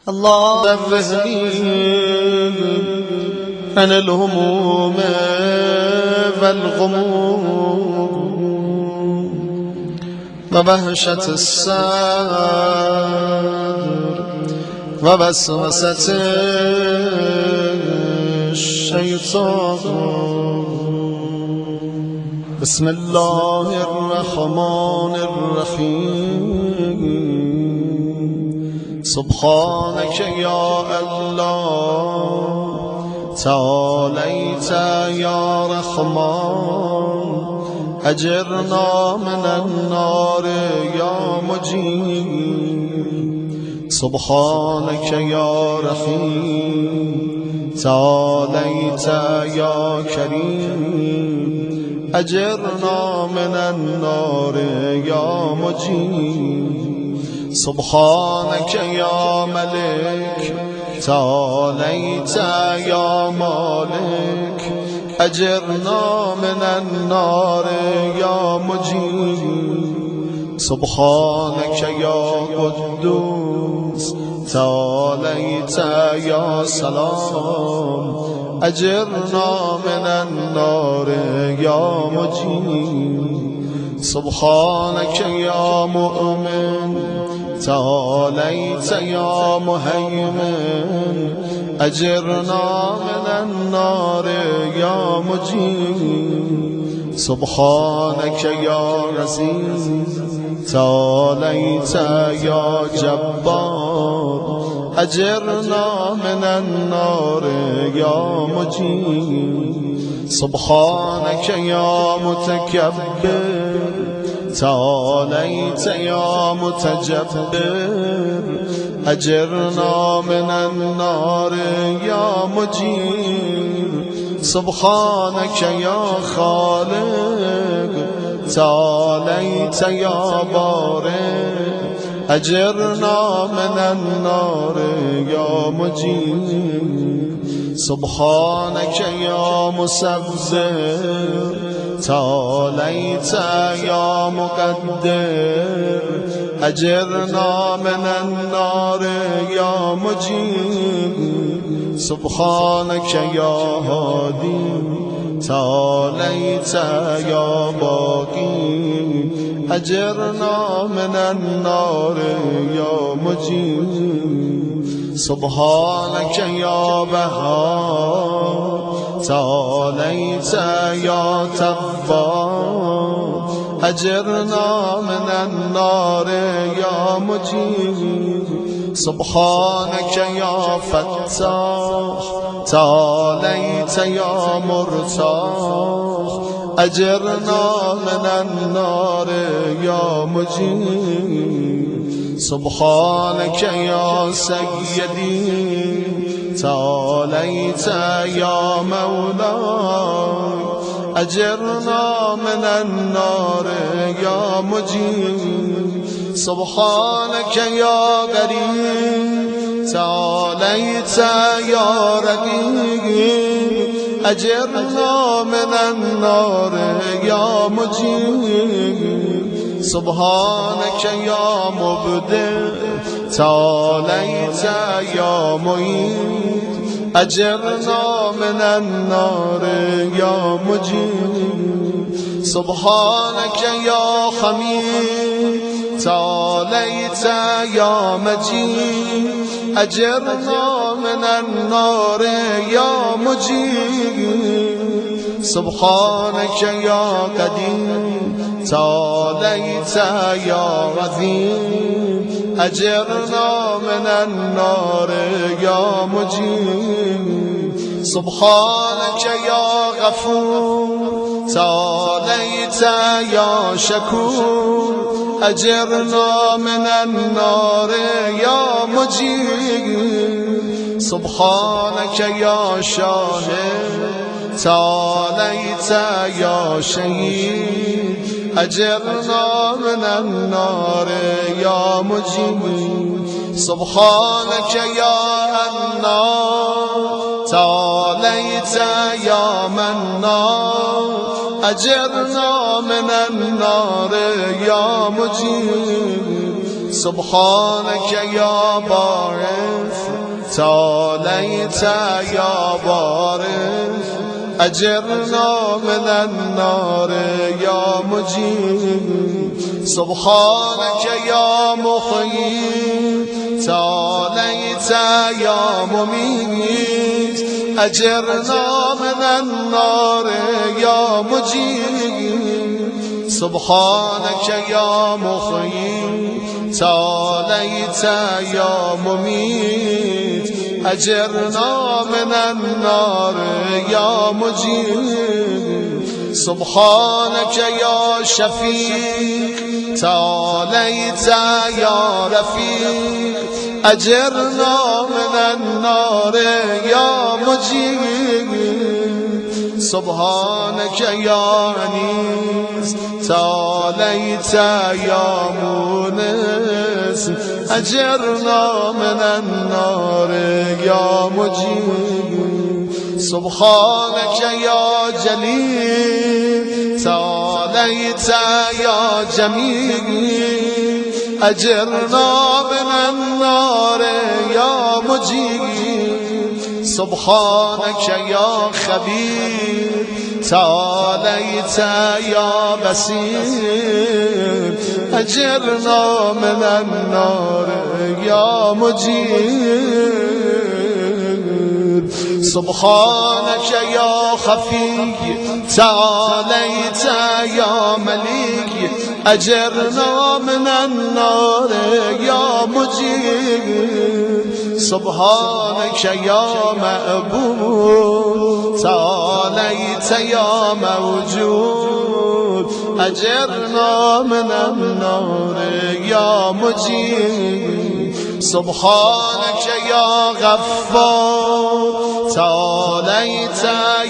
الله ذهني عن الهموم والغموم ووهشة الصدر ووسوسة الشيطان. بسم الله الرحمن الرحيم. سبحانك يا الله تعاليت يا رحمن أجرنا من النار يا مجيب. سبحانك يا رحيم تعاليت يا كريم أجرنا من النار يا مجيب. سبحانك يا ملك تعاليت يا مالك أجرنا من النار يا مجيب. سبحانك يا قدوس تعاليت يا سلام أجرنا من النار يا مجيب. سبحانك يا مؤمن تعاليت يا مهيمن أجرنا من النار يا مجيب. سبحانك يا عزيز تعاليت يا جبار أجرنا من النار يا مجيب. سبحانك يا متكبر تعاليت يا متجبر أجرنا من النار يا مجيب. سبحانك يا خالق تعاليت يا بارئ أجرنا من النار يا مجيب. سبحانك يا مسبر تعاليت يا مقدر أجرنا من النار يا مجيب. سبحانك يا هادي تعاليت يا باقي أجرنا من النار يا مجيب. سبحانك يا بهار تعاليت يا تواب أجرنا من النار يا مجيب. سبحانك يا فتاح تعاليت يا مرتاح أجرنا من النار يا مجيب. سبحانك يا سيدي تعاليت يا مولاي أجرنا من النار يا مجيب. سبحانك يا قريب تعاليت يا رقيب أجرنا من النار يا مجيب. سبحانك يا مبدع تعاليت يا معيد أجرنا من النار يا مجيب. سبحانك يا حميد تعاليت يا مجيد أجرنا من النار يا مجيب. سبحانك يا قديم تعاليت يا عظيم أجرنا من النار يا مجيب. سبحانك يا غفور تعاليت يا شكور أجرنا من النار يا مجيب. سبحانك يا شاهد تعاليت يا شهيد أجرنا من النار يا مجيب. سبحانك يا منان تعاليت يا منان أجرنا من النار يا مجيب. سبحانك يا باعث تعاليت يا بارئ أجرنا من النار يا مجيب سبحانك يا محيي تعاليت يا مميت أجرنا من النار يا مجيب سبحانك يا محيي تعاليت يا مميت أجرنا من النار يا مجيب سبحانك يا شفيع تعاليت يا رفيق أجرنا من النار يا مجيب سبحانك يا أنيس تعاليت يا مونس أجرنا من النار يا مجيب سبحانك يا جليل تعاليت يا جميل أجرنا من النار يا مجيب سبحانك يا خبير تعاليت يا بصير أجرنا من النار يا مجيب سبحانك يا خفي تعاليت يا مليك أجرنا من النار يا مجيب سبحانك يا مأبود تعاليت يا موجود أجرنا من النار يا مجيب سبحانك يا غفار تعاليت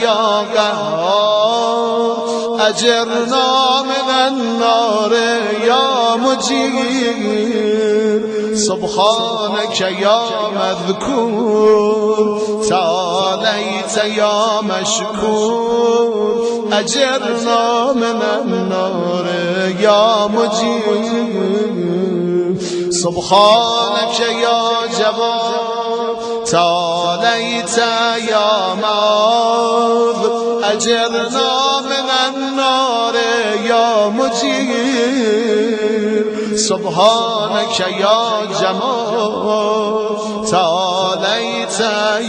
يا قهار أجرنا من النار يا مجيب سبحانك يا مذكور تعاليت يا مشكور أجرنا من النار يا مجيب سبحانك يا جواد تعاليت يا معاذ أجرنا من النار يا مجيب سبحانك يا جمال تعاليت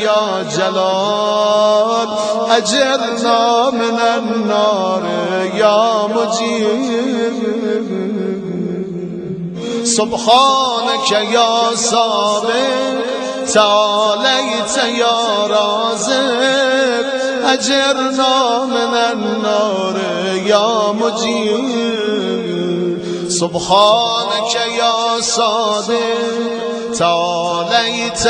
يا جلال أجرنا من النار يا مجيب سبحانك يا صابر تعاليت يا رازق أجرنا من النار يا مجيب سبحانك يا صادق تعاليت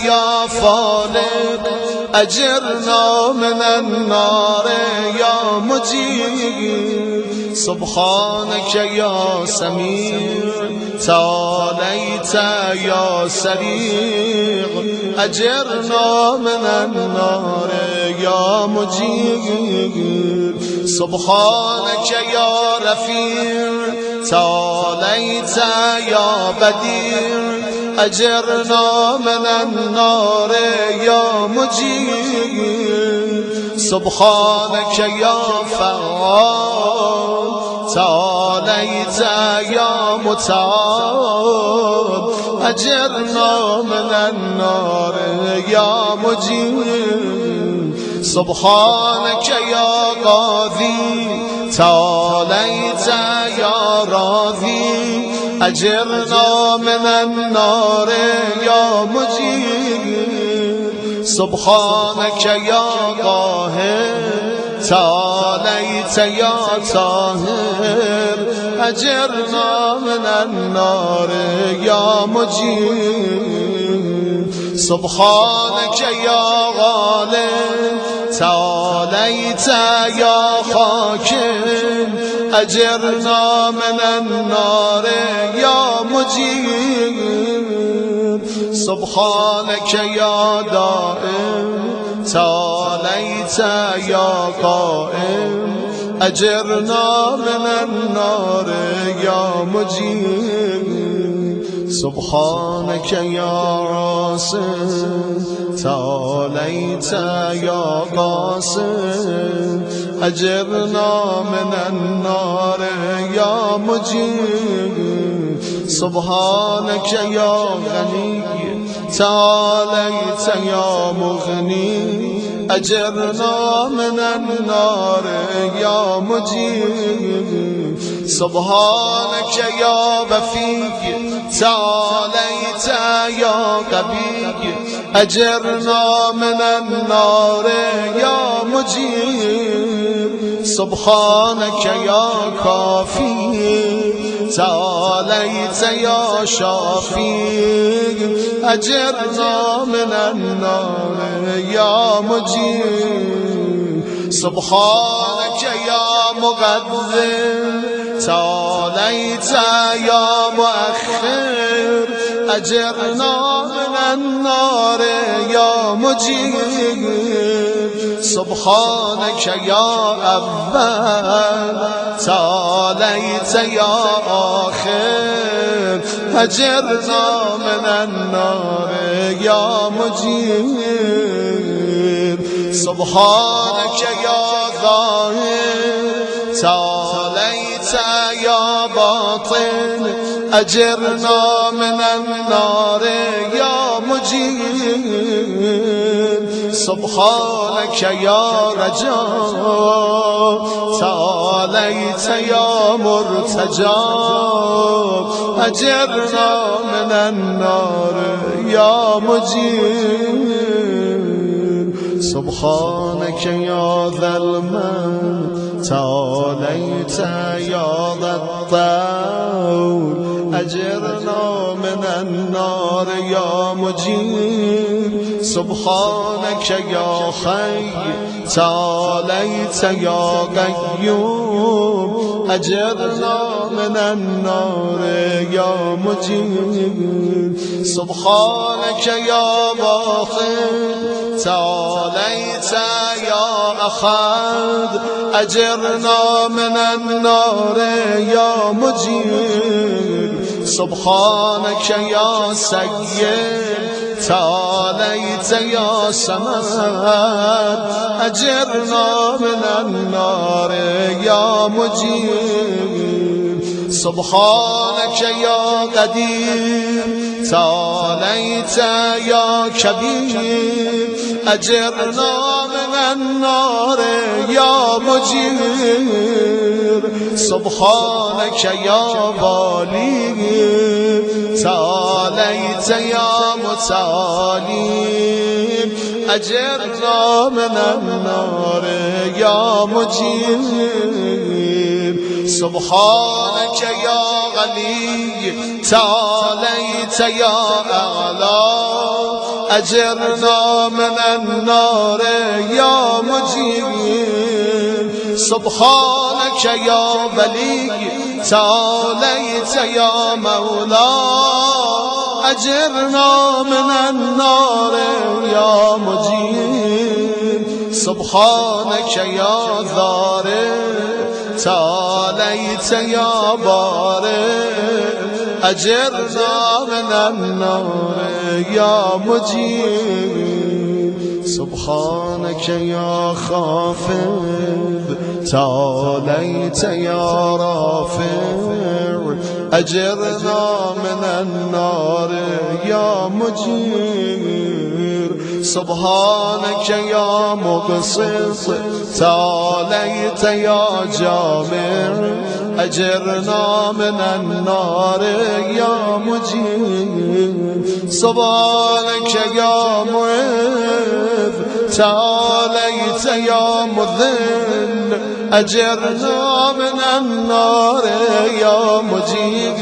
يا فالق أجرنا من النار يا مجيب سبحانك يا سميع تعاليت يا سريع أجرنا من النار يا مجيب سبحانك يا رفيع تعاليت يا بديع أجرنا من النار يا مجيب سبحانك يا فعال تعاليت يا متعال أجرنا من النار يا مجيب سبحانك يا قاضي تعاليت يا راضي أجرنا من النار يا مجيب سبحانك يا قاهر تعاليت يا طاهر أجرنا من النار يا مجيب سبحانك يا غالب تعاليت يا حاكم أجرنا من النار يا مجيب سبحانك يا دائم تعاليت يا قائم أجرنا من النار يا مجيب سبحانك يا راسم تعاليت يا قاسم أجرنا من النار يا مجيب سبحانك يا غني تعاليت يا مغني أجرنا من النار يا مجيب سبحانك يا بفي تعاليت يا قبي أجرنا من النار يا مجيب سبحانك يا كافي تعاليت يا شافي أجرنا من النار يا مجيب سبحانك يا مقدم تعاليت يا مؤخر أجرنا من النار يا مجيب سبحانك يا أول تعاليت يا آخر أجرنا من النار يا مجيب سبحانك يا ظاهر تعاليت يا باطن أجرنا من النار يا مجيب سبحانك يا رجاء تعاليت يا مرتجى أجرنا من النار يا مجيب سبحانك يا ذا المن تعاليت يا ذا الطول أجرنا من النار يا مجيب سبحانك يا خي تعاليت يا قيوم أجرنا من النار يا مجيب سبحانك يا باطن تعاليت يا أحد أجرنا من النار يا مجيب سبحانك يا سيد تعاليت يا سمد أجرنا من النار يا مجيب سبحانك يا قدير تعاليت يا كبير أجرنا من النار يا مجير سبحانك يا والي تعاليت يا متعالي أجرنا من النار يا مجير سبحانك يا غني تعاليت يا أعلى أجرنا من النار يا مجير سبحانك يا ولي تعاليت يا مولا أجرنا من النار يا مجير سبحانك يا ضارع تعاليت يا بارئ أجرنا من النار يا مجيب سبحانك يا خافض تعاليت يا رافع أجرنا من النار يا مجير سبحانك يا مقسط تعاليت يا جامع أجرنا من النار يا مجير سبحانك يا معذ تعاليت يا مذل أجرنا من النار يا مجير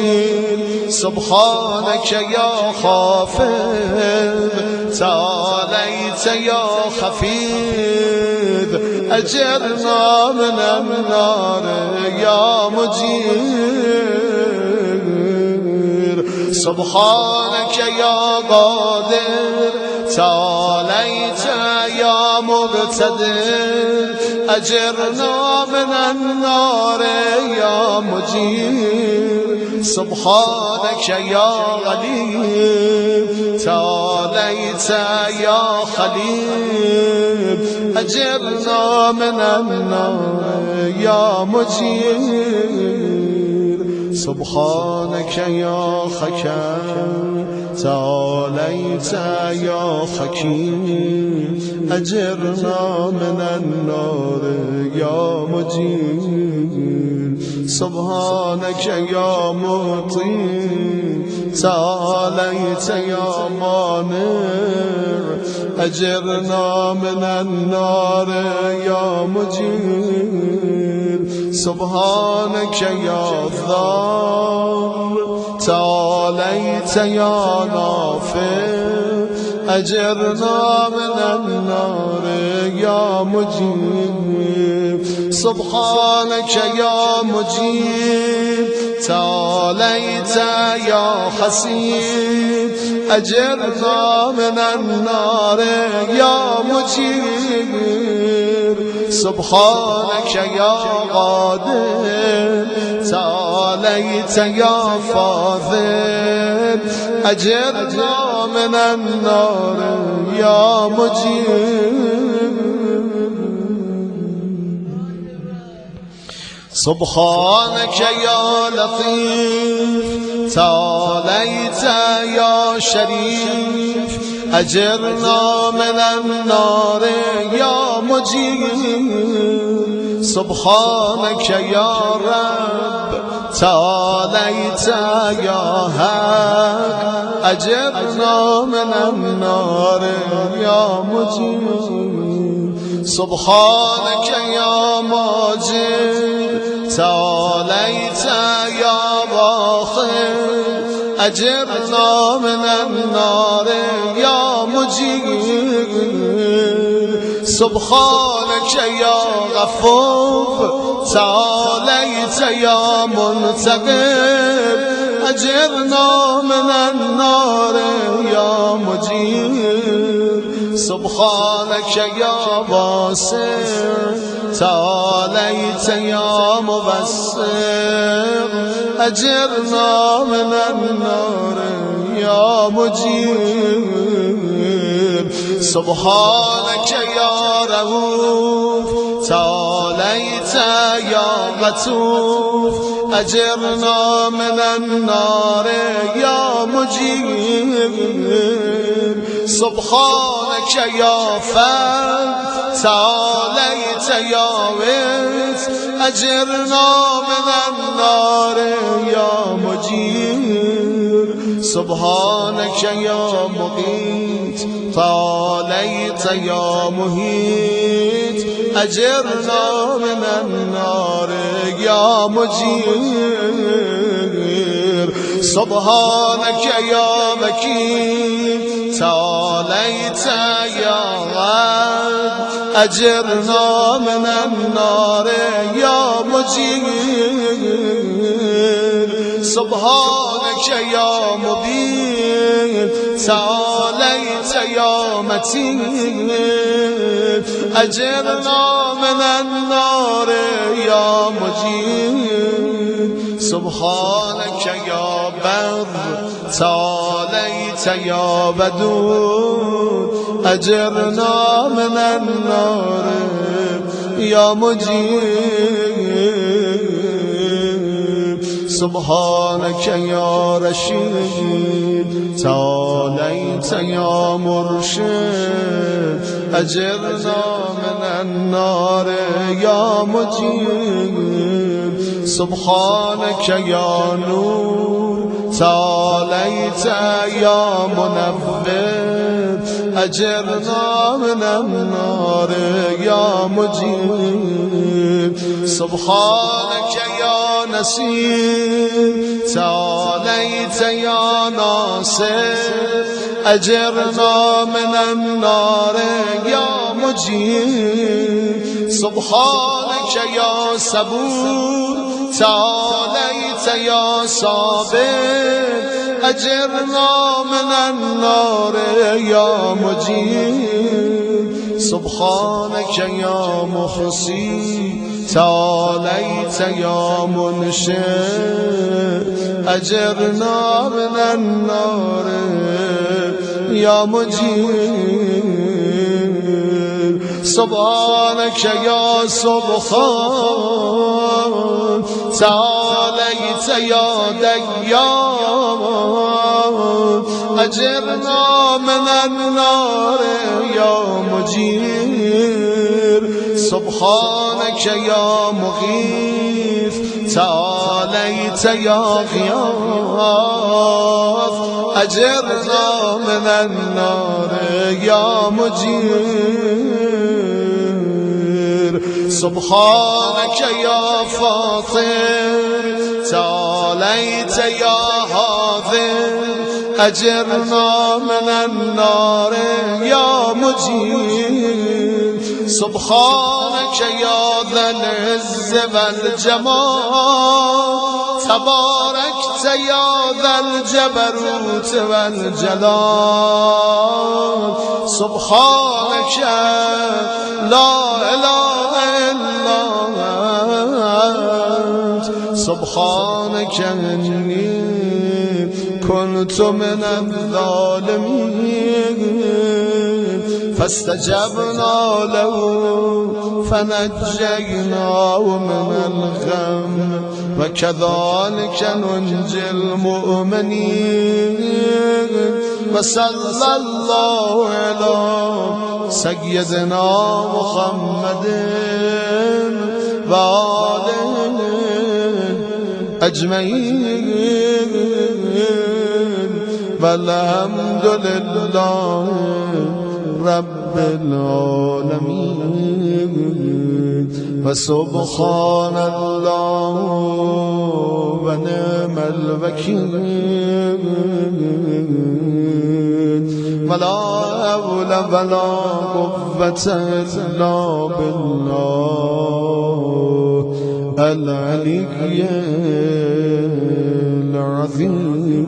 سبحانك يا خافض تعاليت يا خفيض أجرنا من النار يا مجير سبحانك يا قادر تعاليت يا مقتدر أجرنا من النار يا مجير سبحانك يا غليب تعاليت يا خليل أجرنا من النار يا مجير سبحانك يا حكيم تعاليت يا حكيم أجرنا من النار يا مجير سبحانك يا مطيع تعاليت يا مانع أجرنا من النار يا مجير سبحانك يا ضار تعاليت يا نافع أجرنا من النار يا مجيب سبحانك يا مجيب تعاليت يا حسيب أجرنا من النار يا مجيب سبحانك يا قادر تعاليت يا فاضل أجرنا من النار يا مجيب سبحانك يا لطيف تعاليت يا شريف أجرنا من النار يا مجيب سبحانك يا رب تعاليت يا حق أجرنا من النار يا مجيب سبحانك يا ماجد تعاليت يا باخر أجرنا من النار يا مجيب سبحانك يا غفور تعاليت يا منتقم أجرنا من النار يا مجيب سبحانك يا باسر تعاليت يا مبصر أجرنا من النار يا مجيب سبحانك يا رؤوف تعاليت يا غفور أجرنا من النار يا مجيب سبحانك يا فرد تعاليت يا ويس أجرنا من النار يا مجير سبحانك يا مقيت تعاليت يا مهيت أجرنا من النار يا مجير سبحانك يا مكين تعاليت يا غد أجرنا من النار يا مجير سبحانك يا مبين تعاليت يا متين أجرنا من النار يا مجير سبحانك يا بر تعاليت يا بدور أجرنا من النار يا مجيب سبحانك يا رشيد تعاليت يا مرشد أجرنا من النار يا مجيب سبحانك يا نور تعاليت يا منفذ أجرنا من النار يا مجيب سبحانك يا نسير تعاليت يا ناصر أجرنا من النار يا مجيب سبحانك يا صبور تعاليت يا صابر أجرنا من النار يا مجيب سبحانك يا محصي تعاليت يا منشئ أجرنا من النار يا مجير سبحانك يا سبحان تعاليت يا ديان أجرنا من النار يا مجير سبحانك يا مغيث تعاليت يا غياث أجرنا من النار يا مجير سبحانك يا فاطر تعاليت يا حاضر أجرنا من النار يا مجير سبحانك يا ذا العز والجمال تباركت يا ذا الجبروت والجلال سبحانك لا إله إلا أنت سبحانك إني كنت من الظالمين فاستجبنا له فنجيناه من الغم وكذلك ننجي المؤمنين وصلى الله على سيدنا محمد وآله أجمعين والحمد لله رب العالمين وسبحان الله ونعم الوكيل ولا حول ولا قوة إلا بالله العلي العظيم